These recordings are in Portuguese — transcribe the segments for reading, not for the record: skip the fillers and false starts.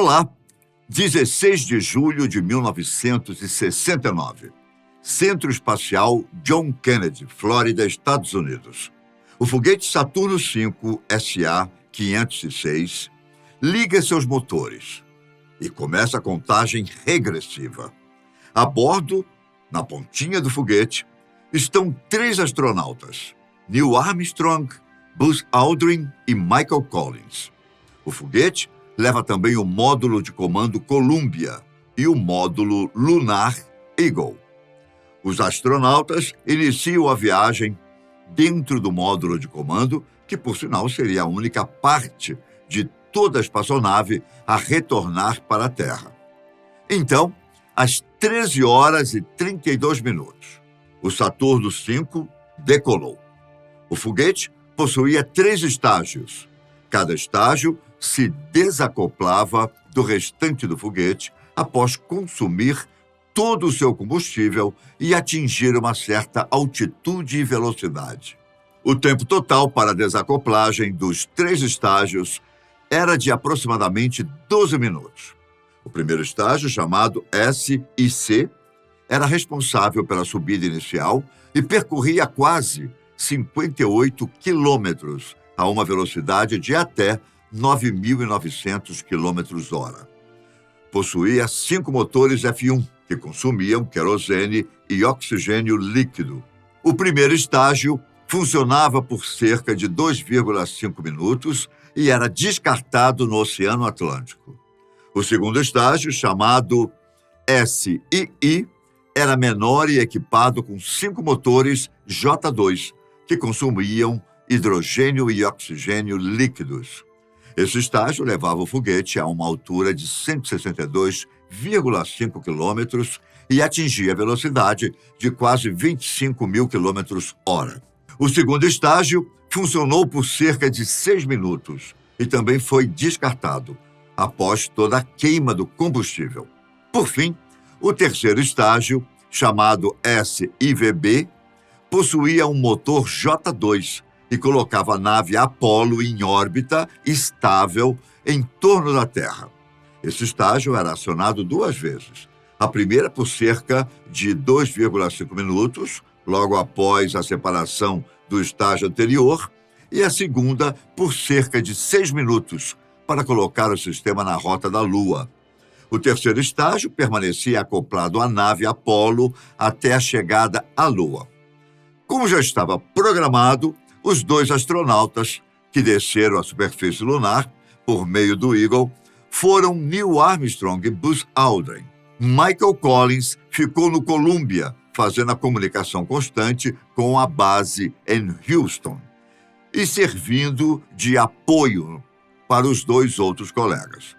Olá, 16 de julho de 1969. Centro Espacial John Kennedy, Flórida, Estados Unidos. O foguete Saturno V SA-506 liga seus motores e começa a contagem regressiva. A bordo, na pontinha do foguete, estão 3 astronautas: Neil Armstrong, Buzz Aldrin e Michael Collins. O foguete leva também o módulo de comando Columbia e o módulo lunar Eagle. Os astronautas iniciam a viagem dentro do módulo de comando, que, por sinal, seria a única parte de toda a espaçonave a retornar para a Terra. Então, às 13 horas e 32 minutos, o Saturno V decolou. O foguete possuía 3 estágios. Cada estágio se desacoplava do restante do foguete após consumir todo o seu combustível e atingir uma certa altitude e velocidade. O tempo total para a desacoplagem dos 3 estágios era de aproximadamente 12 minutos. O primeiro estágio, chamado S e C, era responsável pela subida inicial e percorria quase 58 quilômetros a uma velocidade de até 9.900 km/h. Possuía 5 motores F1, que consumiam querosene e oxigênio líquido. O primeiro estágio funcionava por cerca de 2,5 minutos e era descartado no Oceano Atlântico. O segundo estágio, chamado SII, era menor e equipado com 5 motores J2, que consumiam hidrogênio e oxigênio líquidos. Esse estágio levava o foguete a uma altura de 162,5 quilômetros e atingia a velocidade de quase 25.000 km/h. O segundo estágio funcionou por cerca de 6 minutos e também foi descartado após toda a queima do combustível. Por fim, o terceiro estágio, chamado SIVB, possuía um motor J2 e colocava a nave Apollo em órbita estável em torno da Terra. Esse estágio era acionado 2 vezes. A primeira por cerca de 2,5 minutos, logo após a separação do estágio anterior, e a segunda por cerca de 6 minutos, para colocar o sistema na rota da Lua. O terceiro estágio permanecia acoplado à nave Apollo até a chegada à Lua. Como já estava programado, os 2 astronautas que desceram à superfície lunar por meio do Eagle foram Neil Armstrong e Buzz Aldrin. Michael Collins ficou no Columbia, fazendo a comunicação constante com a base em Houston e servindo de apoio para os 2 outros colegas.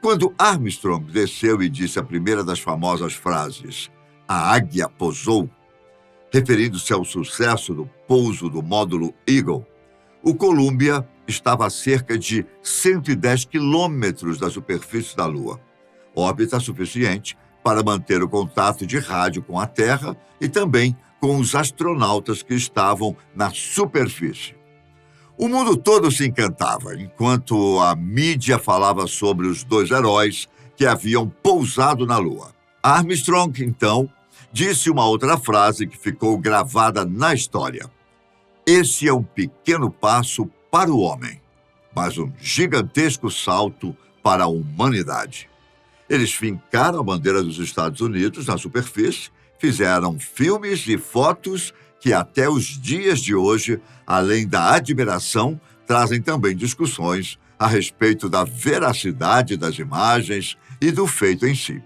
Quando Armstrong desceu e disse a primeira das famosas frases, "A águia pousou", referindo-se ao sucesso do pouso do módulo Eagle, o Columbia estava a cerca de 110 quilômetros da superfície da Lua, órbita suficiente para manter o contato de rádio com a Terra e também com os astronautas que estavam na superfície. O mundo todo se encantava, enquanto a mídia falava sobre os 2 heróis que haviam pousado na Lua. Armstrong, então, disse uma outra frase que ficou gravada na história. "Esse é um pequeno passo para o homem, mas um gigantesco salto para a humanidade." Eles fincaram a bandeira dos Estados Unidos na superfície, fizeram filmes e fotos que até os dias de hoje, além da admiração, trazem também discussões a respeito da veracidade das imagens e do feito em si.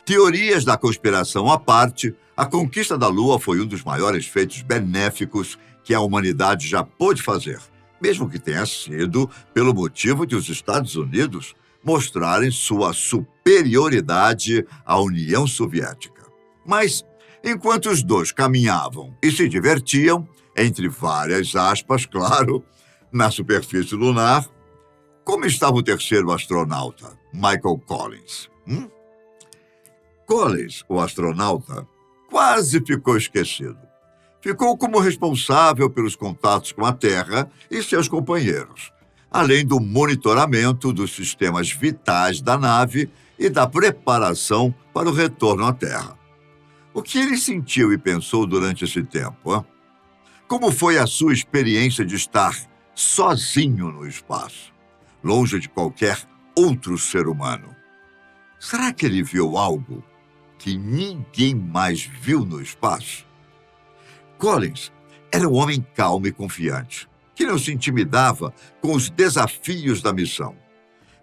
Teorias da conspiração à parte, a conquista da Lua foi um dos maiores feitos benéficos que a humanidade já pôde fazer, mesmo que tenha sido pelo motivo de os Estados Unidos mostrarem sua superioridade à União Soviética. Mas, enquanto os 2 caminhavam e se divertiam, entre várias aspas, claro, na superfície lunar, como estava o terceiro astronauta, Michael Collins? Collins, o astronauta, quase ficou esquecido. Ficou como responsável pelos contatos com a Terra e seus companheiros. além do monitoramento dos sistemas vitais da nave e da preparação para o retorno à Terra. O que ele sentiu e pensou durante esse tempo? Hein? Como foi a sua experiência de estar sozinho no espaço, longe de qualquer outro ser humano? Será que ele viu algo que ninguém mais viu no espaço? Collins era um homem calmo e confiante, que não se intimidava com os desafios da missão.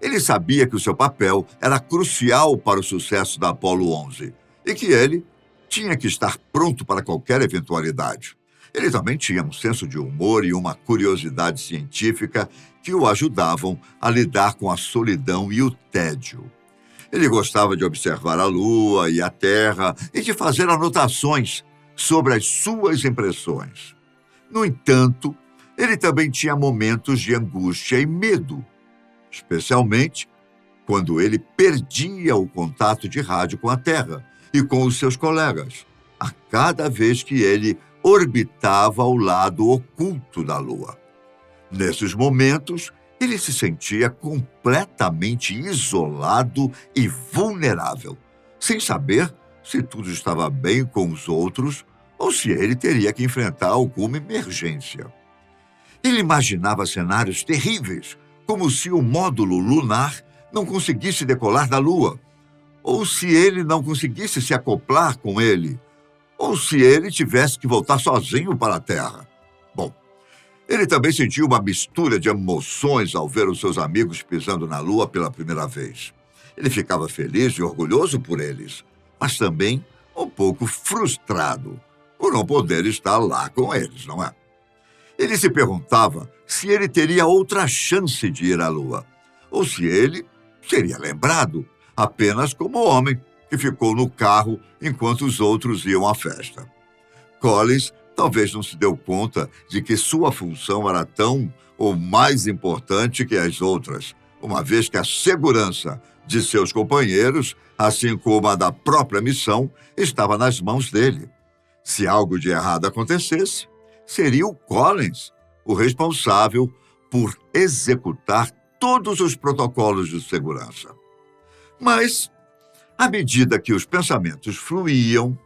Ele sabia que o seu papel era crucial para o sucesso da Apollo 11 e que ele tinha que estar pronto para qualquer eventualidade. Ele também tinha um senso de humor e uma curiosidade científica que o ajudavam a lidar com a solidão e o tédio. Ele gostava de observar a Lua e a Terra e de fazer anotações sobre as suas impressões. No entanto, ele também tinha momentos de angústia e medo, especialmente quando ele perdia o contato de rádio com a Terra e com os seus colegas, a cada vez que ele orbitava ao lado oculto da Lua. Nesses momentos, ele se sentia completamente isolado e vulnerável, sem saber se tudo estava bem com os outros ou se ele teria que enfrentar alguma emergência. Ele imaginava cenários terríveis, como se o módulo lunar não conseguisse decolar da Lua, ou se ele não conseguisse se acoplar com ele, ou se ele tivesse que voltar sozinho para a Terra. Bom, ele também sentiu uma mistura de emoções ao ver os seus amigos pisando na Lua pela primeira vez. Ele ficava feliz e orgulhoso por eles, mas também um pouco frustrado por não poder estar lá com eles, não é? Ele se perguntava se ele teria outra chance de ir à Lua, ou se ele seria lembrado apenas como o homem que ficou no carro enquanto os outros iam à festa. Collins talvez não se deu conta de que sua função era tão ou mais importante que as outras, uma vez que a segurança de seus companheiros, assim como a da própria missão, estava nas mãos dele. Se algo de errado acontecesse, seria o Collins o responsável por executar todos os protocolos de segurança. Mas, à medida que os pensamentos fluíam,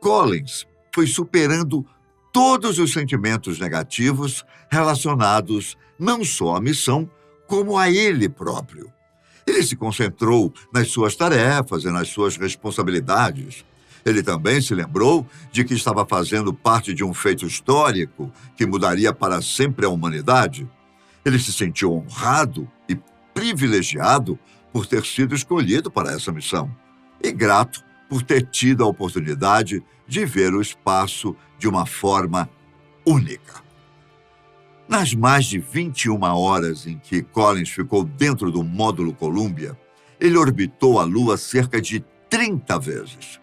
Collins foi superando todos os sentimentos negativos relacionados não só à missão, como a ele próprio. Ele se concentrou nas suas tarefas e nas suas responsabilidades. Ele também se lembrou de que estava fazendo parte de um feito histórico que mudaria para sempre a humanidade. Ele se sentiu honrado e privilegiado por ter sido escolhido para essa missão e grato por ter tido a oportunidade de ver o espaço de uma forma única. Nas mais de 21 horas em que Collins ficou dentro do módulo Columbia, ele orbitou a Lua cerca de 30 vezes.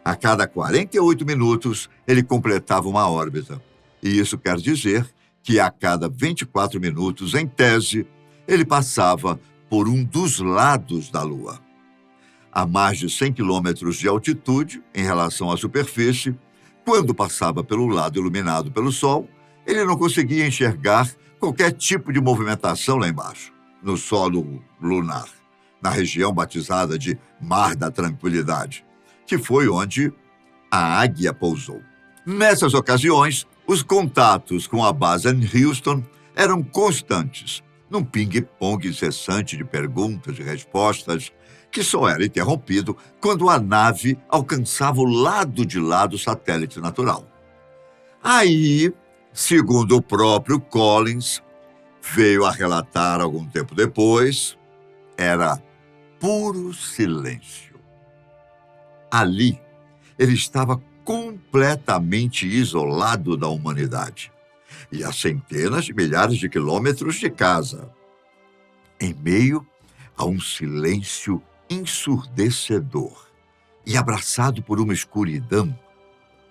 A cada 48 minutos, ele completava uma órbita. E isso quer dizer que a cada 24 minutos, em tese, ele passava por um dos lados da Lua. A mais de 100 quilômetros de altitude, em relação à superfície, quando passava pelo lado iluminado pelo Sol, ele não conseguia enxergar qualquer tipo de movimentação lá embaixo, no solo lunar, na região batizada de Mar da Tranquilidade, que foi onde a Águia pousou. Nessas ocasiões, os contatos com a base em Houston eram constantes, num ping-pong incessante de perguntas e respostas, que só era interrompido quando a nave alcançava o lado de lá do satélite natural. Aí, segundo o próprio Collins, veio a relatar algum tempo depois, era puro silêncio. Ali, ele estava completamente isolado da humanidade e a centenas de milhares de quilômetros de casa, em meio a um silêncio ensurdecedor e abraçado por uma escuridão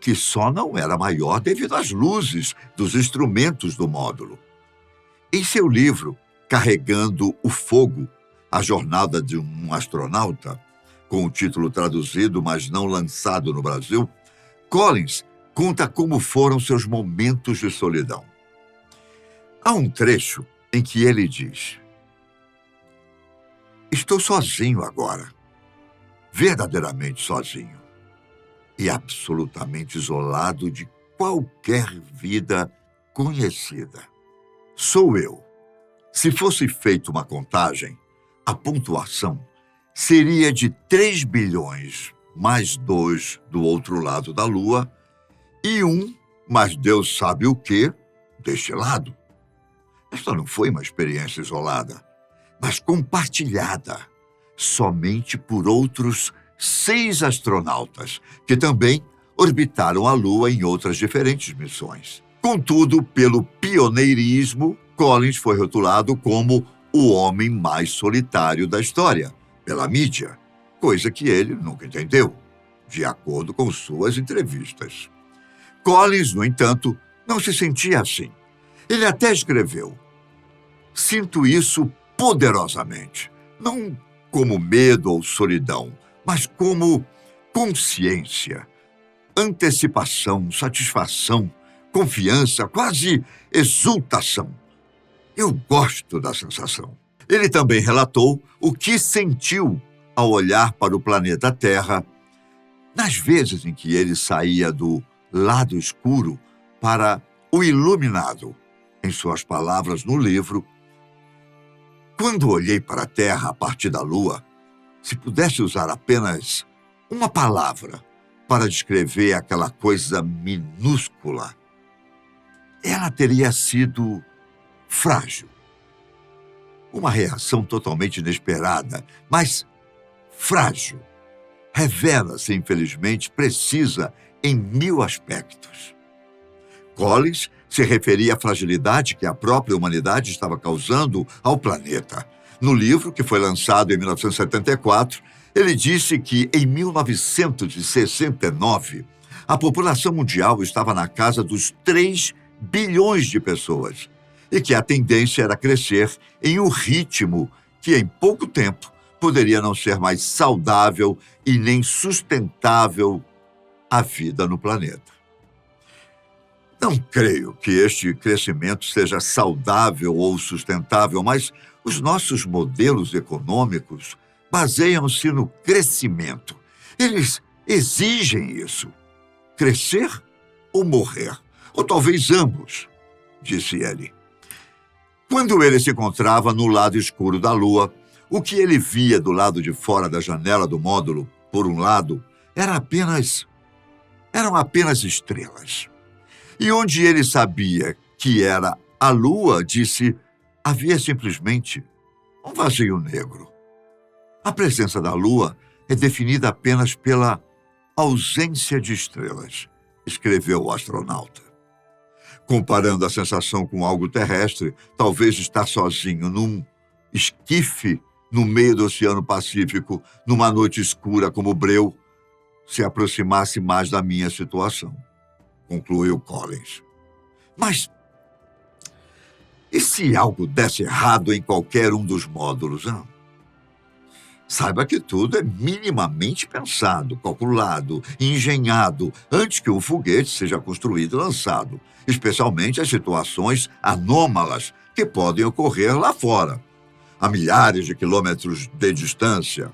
que só não era maior devido às luzes dos instrumentos do módulo. Em seu livro, Carregando o Fogo, a jornada de um astronauta, com o título traduzido, mas não lançado no Brasil, Collins conta como foram seus momentos de solidão. Há um trecho em que ele diz: estou sozinho agora, verdadeiramente sozinho e absolutamente isolado de qualquer vida conhecida. Sou eu. Se fosse feita uma contagem, a pontuação seria de 3 bilhões mais 2 do outro lado da Lua e 1 mais Deus sabe o que deste lado. Esta não foi uma experiência isolada, mas compartilhada somente por outros 6 astronautas, que também orbitaram a Lua em outras diferentes missões. Contudo, pelo pioneirismo, Collins foi rotulado como o homem mais solitário da história, pela mídia, coisa que ele nunca entendeu, de acordo com suas entrevistas. Collins, no entanto, não se sentia assim. Ele até escreveu: sinto isso poderosamente, não como medo ou solidão, mas como consciência, antecipação, satisfação, confiança, quase exultação. Eu gosto da sensação. Ele também relatou o que sentiu ao olhar para o planeta Terra nas vezes em que ele saía do lado escuro para o iluminado. Em suas palavras no livro: quando olhei para a Terra a partir da Lua, se pudesse usar apenas uma palavra para descrever aquela coisa minúscula, ela teria sido frágil. Uma reação totalmente inesperada, mas frágil. Revela-se, infelizmente, precisa em 1000 aspectos. Collins se referia à fragilidade que a própria humanidade estava causando ao planeta. No livro, que foi lançado em 1974, ele disse que, em 1969, a população mundial estava na casa dos 3 bilhões de pessoas e que a tendência era crescer em um ritmo que, em pouco tempo, poderia não ser mais saudável e nem sustentável a vida no planeta. Não creio que este crescimento seja saudável ou sustentável, mas os nossos modelos econômicos baseiam-se no crescimento. Eles exigem isso. Crescer ou morrer, ou talvez ambos, disse ele. Quando ele se encontrava no lado escuro da Lua, o que ele via do lado de fora da janela do módulo, por um lado, eram apenas estrelas. E onde ele sabia que era a Lua, disse, havia simplesmente um vazio negro. A presença da Lua é definida apenas pela ausência de estrelas, escreveu o astronauta. Comparando a sensação com algo terrestre, talvez estar sozinho num esquife no meio do Oceano Pacífico, numa noite escura como breu, se aproximasse mais da minha situação, concluiu Collins. Mas e se algo desse errado em qualquer um dos módulos? Hein? Saiba que tudo é minimamente pensado, calculado, engenhado, antes que um foguete seja construído e lançado, especialmente as situações anômalas que podem ocorrer lá fora, a milhares de quilômetros de distância.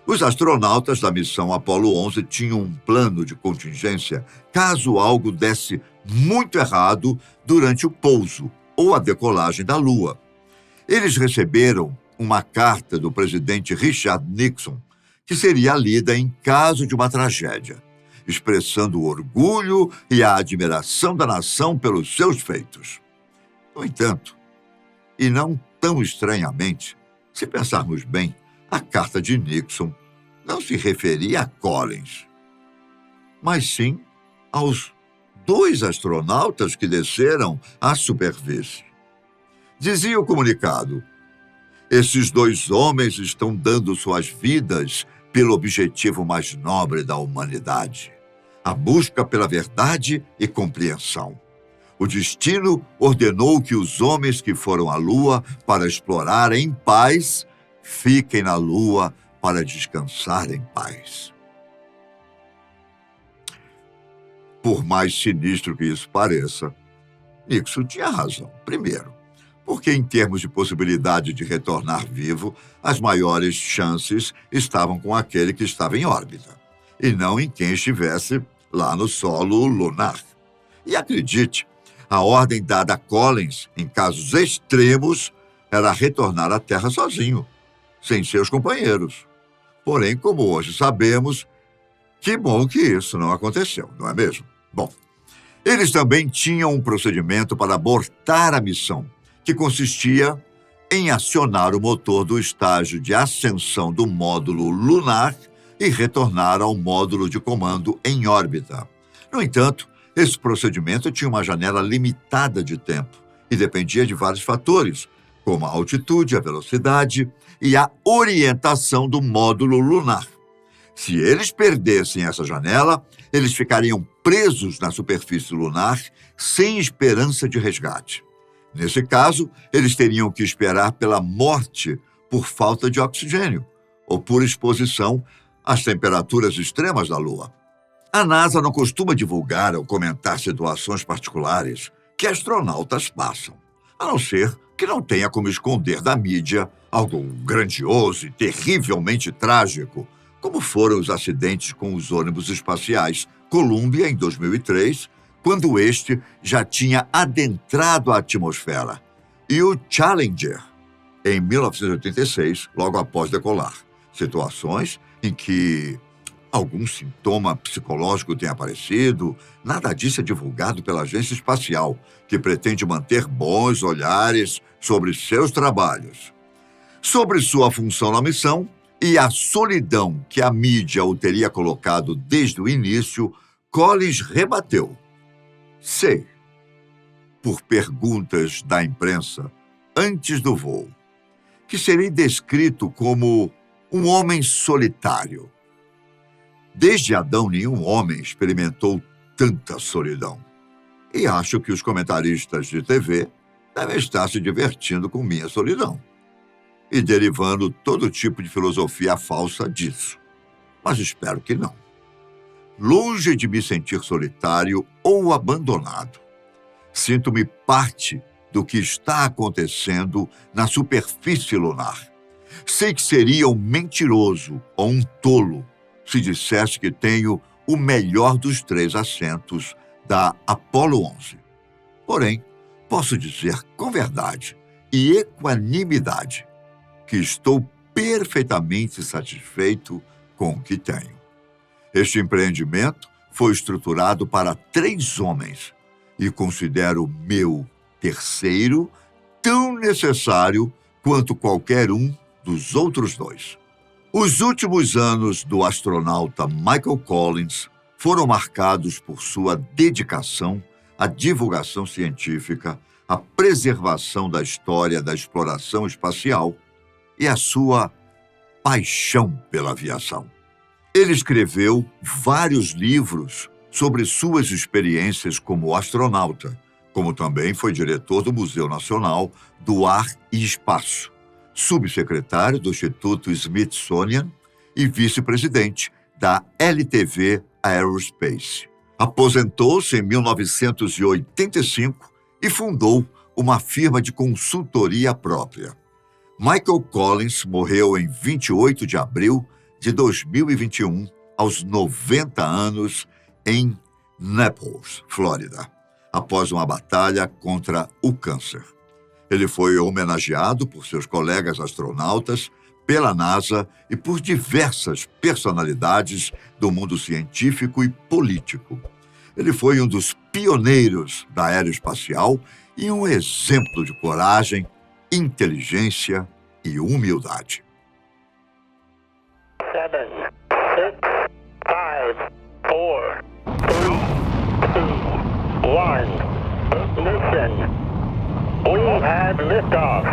Os astronautas da missão Apollo 11 tinham um plano de contingência caso algo desse muito errado durante o pouso ou a decolagem da Lua. Eles receberam uma carta do presidente Richard Nixon, que seria lida em caso de uma tragédia, expressando o orgulho e a admiração da nação pelos seus feitos. No entanto, e não tão estranhamente, se pensarmos bem, a carta de Nixon não se referia a Collins, mas sim aos 2 astronautas que desceram à superfície. Dizia o comunicado: esses 2 homens estão dando suas vidas pelo objetivo mais nobre da humanidade, a busca pela verdade e compreensão. O destino ordenou que os homens que foram à Lua para explorar em paz fiquem na Lua para descansar em paz. Por mais sinistro que isso pareça, Nixon tinha razão. Primeiro, porque, em termos de possibilidade de retornar vivo, as maiores chances estavam com aquele que estava em órbita, e não em quem estivesse lá no solo lunar. E acredite, a ordem dada a Collins, em casos extremos, era retornar à Terra sozinho, sem seus companheiros. Porém, como hoje sabemos, que bom que isso não aconteceu, não é mesmo? Bom, eles também tinham um procedimento para abortar a missão, que consistia em acionar o motor do estágio de ascensão do módulo lunar e retornar ao módulo de comando em órbita. No entanto, esse procedimento tinha uma janela limitada de tempo e dependia de vários fatores, como a altitude, a velocidade e a orientação do módulo lunar. Se eles perdessem essa janela, eles ficariam presos na superfície lunar sem esperança de resgate. Nesse caso, eles teriam que esperar pela morte por falta de oxigênio ou por exposição às temperaturas extremas da Lua. A NASA não costuma divulgar ou comentar situações particulares que astronautas passam, a não ser que não tenha como esconder da mídia algo grandioso e terrivelmente trágico, como foram os acidentes com os ônibus espaciais Columbia em 2003, quando este já tinha adentrado a atmosfera, e o Challenger, em 1986, logo após decolar. Situações em que algum sintoma psicológico tem aparecido, nada disso é divulgado pela agência espacial, que pretende manter bons olhares sobre seus trabalhos. Sobre sua função na missão e a solidão que a mídia o teria colocado desde o início, Collins rebateu. Sei, por perguntas da imprensa antes do voo, que serei descrito como um homem solitário. Desde Adão, nenhum homem experimentou tanta solidão. E acho que os comentaristas de TV devem estar se divertindo com minha solidão e derivando todo tipo de filosofia falsa disso. Mas espero que não. Longe de me sentir solitário ou abandonado, sinto-me parte do que está acontecendo na superfície lunar. Sei que seria um mentiroso ou um tolo se dissesse que tenho o melhor dos 3 assentos da Apollo 11. Porém, posso dizer com verdade e equanimidade que estou perfeitamente satisfeito com o que tenho. Este empreendimento foi estruturado para 3 homens e considero o meu terceiro tão necessário quanto qualquer um dos outros 2. Os últimos anos do astronauta Michael Collins foram marcados por sua dedicação à divulgação científica, à preservação da história da exploração espacial e a sua paixão pela aviação. Ele escreveu vários livros sobre suas experiências como astronauta, como também foi diretor do Museu Nacional do Ar e Espaço, subsecretário do Instituto Smithsonian e vice-presidente da LTV Aerospace. Aposentou-se em 1985 e fundou uma firma de consultoria própria. Michael Collins morreu em 28 de abril de 2021, aos 90 anos, em Naples, Flórida, após uma batalha contra o câncer. Ele foi homenageado por seus colegas astronautas, pela NASA e por diversas personalidades do mundo científico e político. Ele foi um dos pioneiros da aeroespacial e um exemplo de coragem, inteligência e humildade. 7, 6, 5, 4, 3, 2, 1. Ignition. We have liftoff.